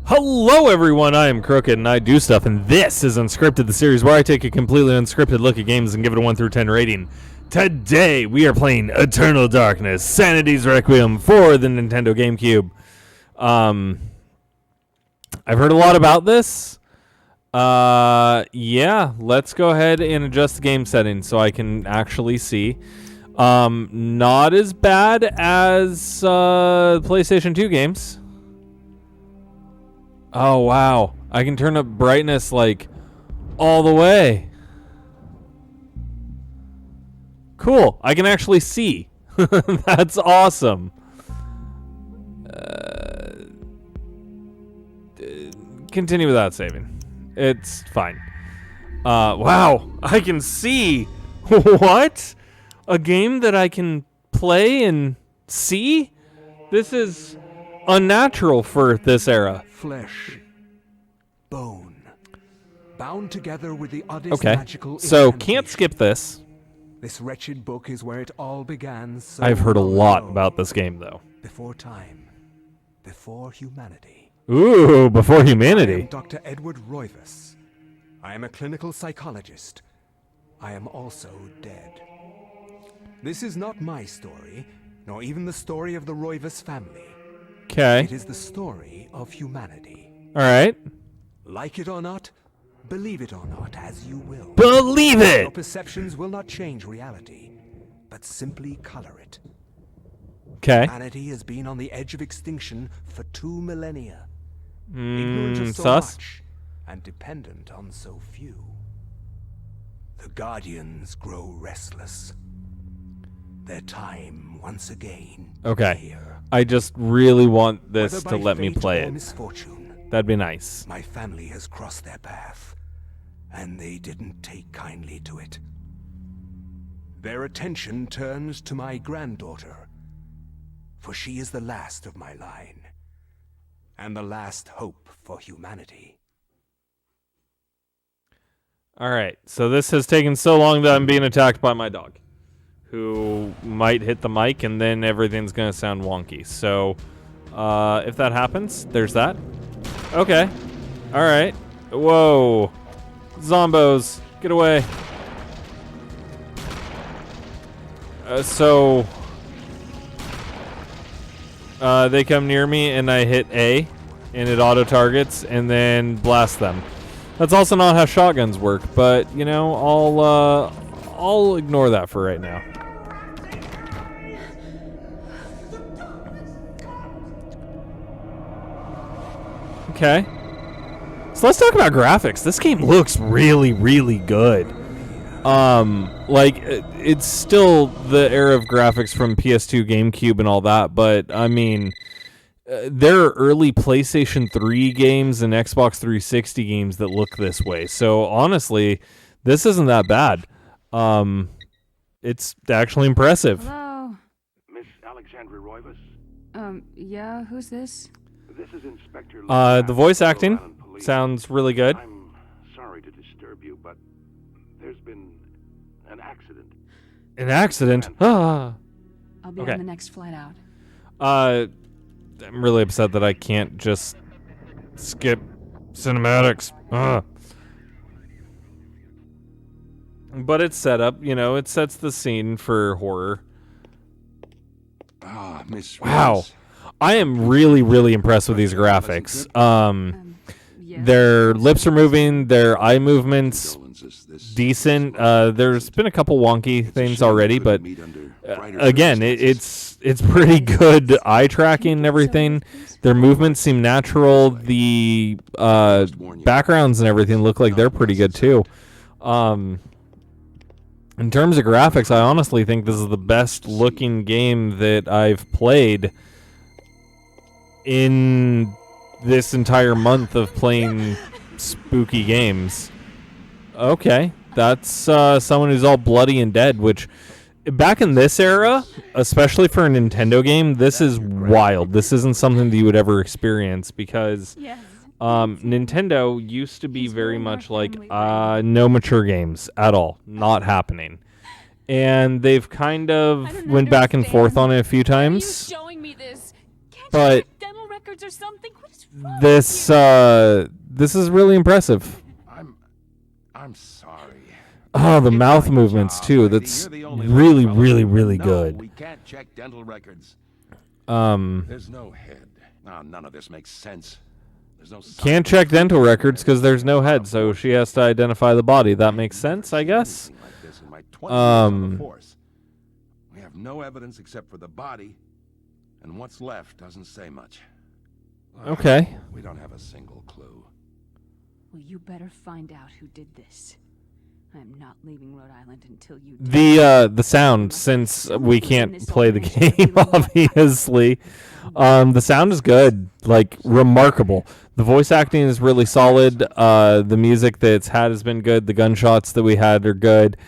Hello everyone, I am Krooked and I do stuff, and this is Unscripted, the series where I take a completely unscripted look at games and give it a 1 through 10 rating. Today we are playing Eternal Darkness, Sanity's Requiem for the Nintendo Gamecube. I've heard a lot about this. Yeah, let's go ahead and adjust the game settings so I can actually see. Not as bad as PlayStation 2 games. Oh, wow. I can turn up brightness, like, all the way. Cool. I can actually see. That's awesome. Continue without saving. It's fine. Wow. I can see. What? A game that I can play and see? This is unnatural for this era. Flesh, bone, bound together with the oddest magical so can't skip this. This wretched book is where it all began. So I've heard a lot about this game, though. Before time, before humanity. Ooh, before humanity. I am Dr. Edward Roivas. I am a clinical psychologist. I am also dead. This is not my story, nor even the story of the Roivas family. Okay. It is the story of humanity. All right. Like it or not, believe it or not, as you will. Believe it! Your perceptions will not change reality, but simply color it. Okay. Humanity has been on the edge of extinction for 2 millennia. Ignorant of so sus. much, and dependent on so few. The Guardians grow restless. Their time once again. Okay. Here. I just really want this Whether to by let me fate play or it. Misfortune, That'd be nice. my family has crossed their path, and they didn't take kindly to it. Their attention turns to my granddaughter, for she is the last of my line, and the last hope for humanity. All right. So this has taken so long that I'm being attacked by my dog, who might hit the mic and then everything's going to sound wonky. So if that happens, there's that. Okay. All right. Whoa. Zombos. Get away. They come near me and I hit A and it auto-targets and then blast them. That's also not how shotguns work, but, you know, I'll ignore that for right now. Okay. So let's talk about graphics. This game looks really, really good. It's still the era of graphics from PS2, GameCube, and all that, but, I mean, there are early PlayStation 3 games and Xbox 360 games that look this way. So, honestly, this isn't that bad. It's actually impressive. Hello? Miss Alexandra Roivas? Yeah, who's this? This is Inspector The voice acting sounds really good. I'm sorry to disturb you, but there's been an accident. An accident? Ah. I'll be Okay. on the next flight out. I'm really upset that I can't just skip cinematics. But it's set up, you know, it sets the scene for horror. Ah, Miss Wow. Rose. I am really, really impressed with these graphics. Yeah. Their lips are moving, their eye movements Condolences. This decent. There's been a couple wonky things already, but again, it's pretty good eye tracking and everything. Their movements seem natural. The backgrounds and everything look like they're pretty good too. In terms of graphics, I honestly think this is the best looking game that I've played in this entire month of playing spooky games. Okay, that's someone who's all bloody and dead, which back in this era, especially for a Nintendo game, this is wild. This isn't something that you would ever experience because Nintendo used to be very much like no mature games at all, not happening. And they've kind of went back and forth on it a few times. Are you showing me this? Can't But you check dental records or something? What is this is really impressive. I'm sorry. Oh, the It's mouth my movements job, too. lady. That's You're the only one really, fellow really, who- really No, good. we can't check dental records. Um, There's no head. Oh, none of this makes sense. There's no can't check dental records because there's no head, so she has to identify the body. That makes sense, I guess. Anything like this in my 20 years on the Um, force. We have no evidence except for the body, and what's left doesn't say much. Okay. We don't have a single clue. Well, you better find out who did this. I'm not leaving Rhode Island until you do. The sound, since we can't play the game, obviously. The sound is good, like remarkable. The voice acting is really solid. The music that it's had has been good. The gunshots that we had are good.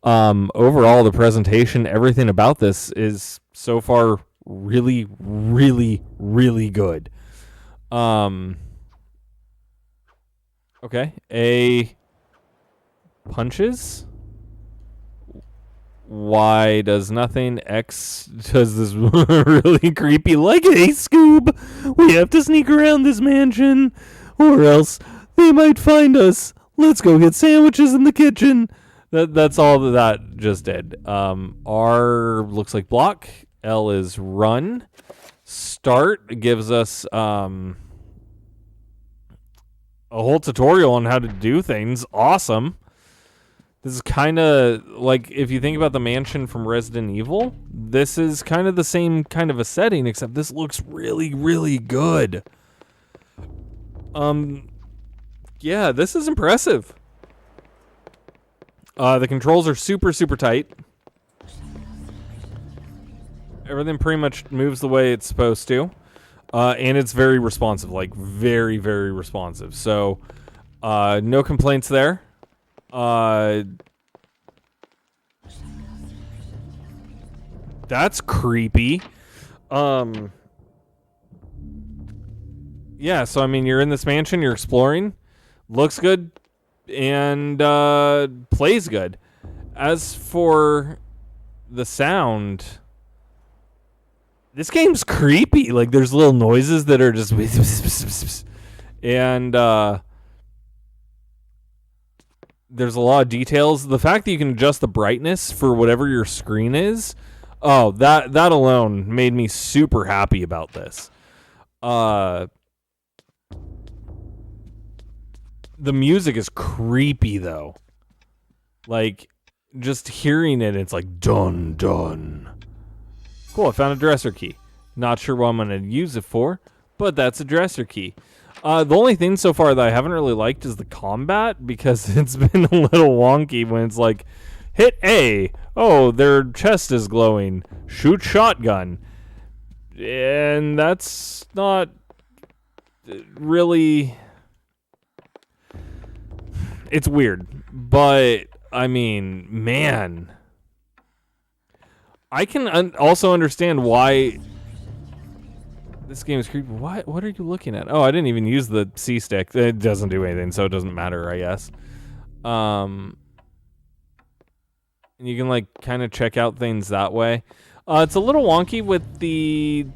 Overall, the presentation, everything about this is so far really, really, really good. Okay. A punches. Y does nothing. X does this really creepy, like, hey, Scoob, we have to sneak around this mansion, or else they might find us. Let's go get sandwiches in the kitchen. That's all that just did. R looks like block. L is run. Start gives us a whole tutorial on how to do things. Awesome. This is kind of like, if you think about the mansion from Resident Evil, this is kind of the same kind of a setting, except this looks really, really good. Yeah, this is impressive. The controls are super, super tight. Everything pretty much moves the way it's supposed to. And it's very responsive, like very, very responsive. So, no complaints there. That's creepy. Yeah, so I mean, you're in this mansion, you're exploring, looks good, and plays good. As for the sound, this game's creepy. Like, there's little noises that are just and there's a lot of details. The fact that you can adjust the brightness for whatever your screen is, oh, that alone made me super happy about this. The music is creepy though. Like, just hearing it, it's like dun dun. Cool, I found a dresser key. Not sure what I'm gonna use it for, but that's a dresser key. The only thing so far that I haven't really liked is the combat, because it's been a little wonky when it's like, hit A, oh, their chest is glowing, shoot shotgun. And that's not really... It's weird, but, I mean, man. I can also understand why... This game is creepy. What are you looking at? Oh, I didn't even use the C stick. It doesn't do anything, so it doesn't matter, I guess. And you can, like, kind of check out things that way. It's a little wonky with the,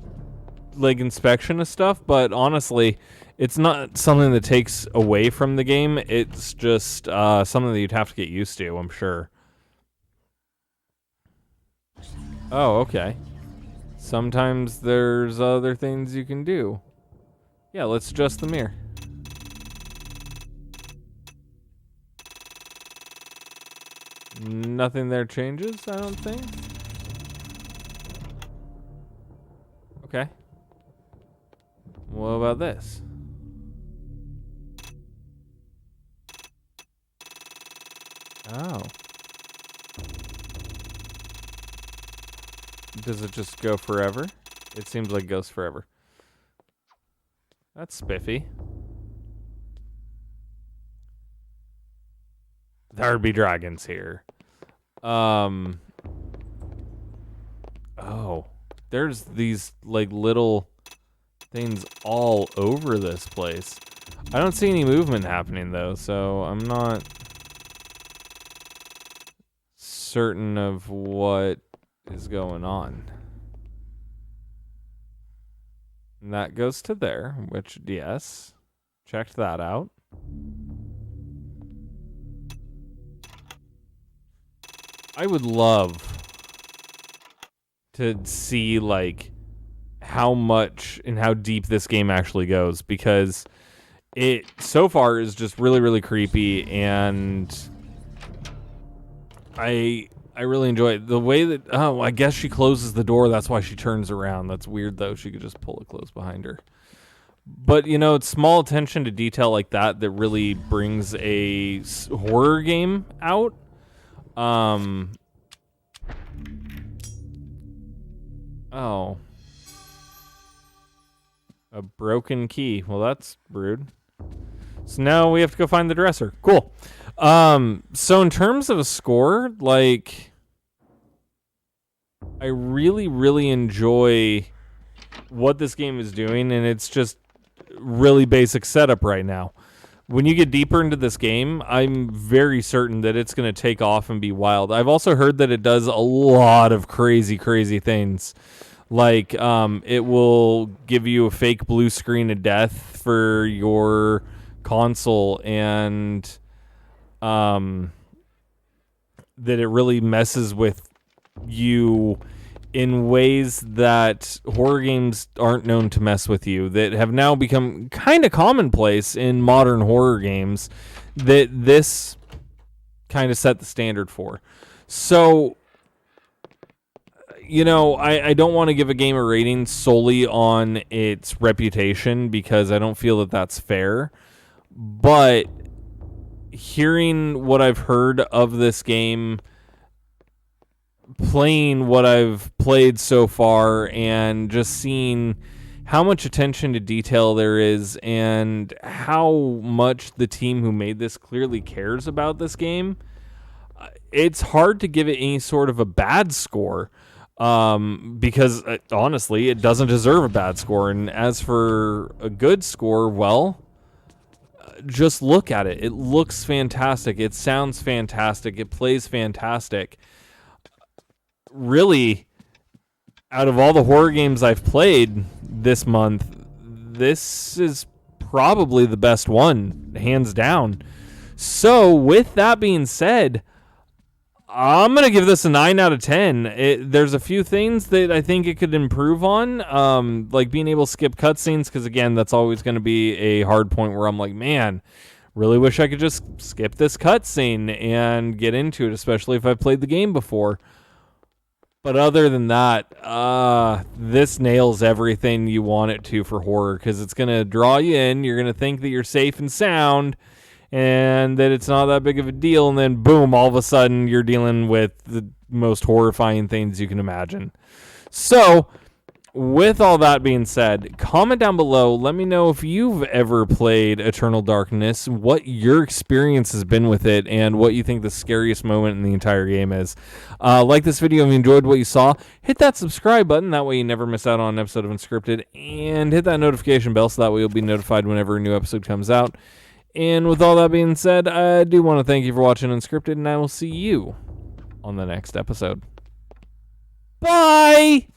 like, inspection of stuff, but honestly, it's not something that takes away from the game. It's just something that you'd have to get used to, I'm sure. Oh, okay. Sometimes there's other things you can do. Yeah, let's adjust the mirror. Nothing there changes, I don't think. Okay. What about this? Oh. Does it just go forever? It seems like it goes forever. That's spiffy. There'd be dragons here. Oh. There's these, like, little things all over this place. I don't see any movement happening, though, so I'm not certain of what is going on. And that goes to there, which, yes, checked that out. I would love to see, like, how much and how deep this game actually goes, because it so far is just really, really creepy, and I really enjoy it. The way that, oh, I guess she closes the door, that's why she turns around. That's weird, though. She could just pull it closed behind her. But, you know, it's small attention to detail like that that really brings a horror game out. Oh. A broken key. Well, that's rude. So now we have to go find the dresser. Cool. So in terms of a score, like, I really, really enjoy what this game is doing, and it's just really basic setup right now. When you get deeper into this game, I'm very certain that it's going to take off and be wild. I've also heard that it does a lot of crazy, crazy things. Like, it will give you a fake blue screen of death for your console, and that it really messes with you in ways that horror games aren't known to mess with you, that have now become kind of commonplace in modern horror games, that this kind of set the standard for. So, you know, I don't want to give a game a rating solely on its reputation, because I don't feel that that's fair. But hearing what I've heard of this game, playing what I've played so far, and just seeing how much attention to detail there is, and how much the team who made this clearly cares about this game, it's hard to give it any sort of a bad score, because honestly, it doesn't deserve a bad score. And as for a good score, well, just look at it. It looks fantastic. It sounds fantastic. It plays fantastic. Really, out of all the horror games I've played this month, this is probably the best one, hands down. So, with that being said, I'm going to give this a 9 out of 10. There's a few things that I think it could improve on, like being able to skip cutscenes, because, again, that's always going to be a hard point where I'm like, man, really wish I could just skip this cutscene and get into it, especially if I've played the game before. But other than that, this nails everything you want it to for horror, because it's going to draw you in. You're going to think that you're safe and sound, and that it's not that big of a deal, and then boom, all of a sudden you're dealing with the most horrifying things you can imagine. So, with all that being said, comment down below. Let me know if you've ever played Eternal Darkness, what your experience has been with it, and what you think the scariest moment in the entire game is. Like this video if you enjoyed what you saw. Hit that subscribe button. That way you never miss out on an episode of Unscripted. And hit that notification bell so that way you'll be notified whenever a new episode comes out. And with all that being said, I do want to thank you for watching Unscripted, and I will see you on the next episode. Bye!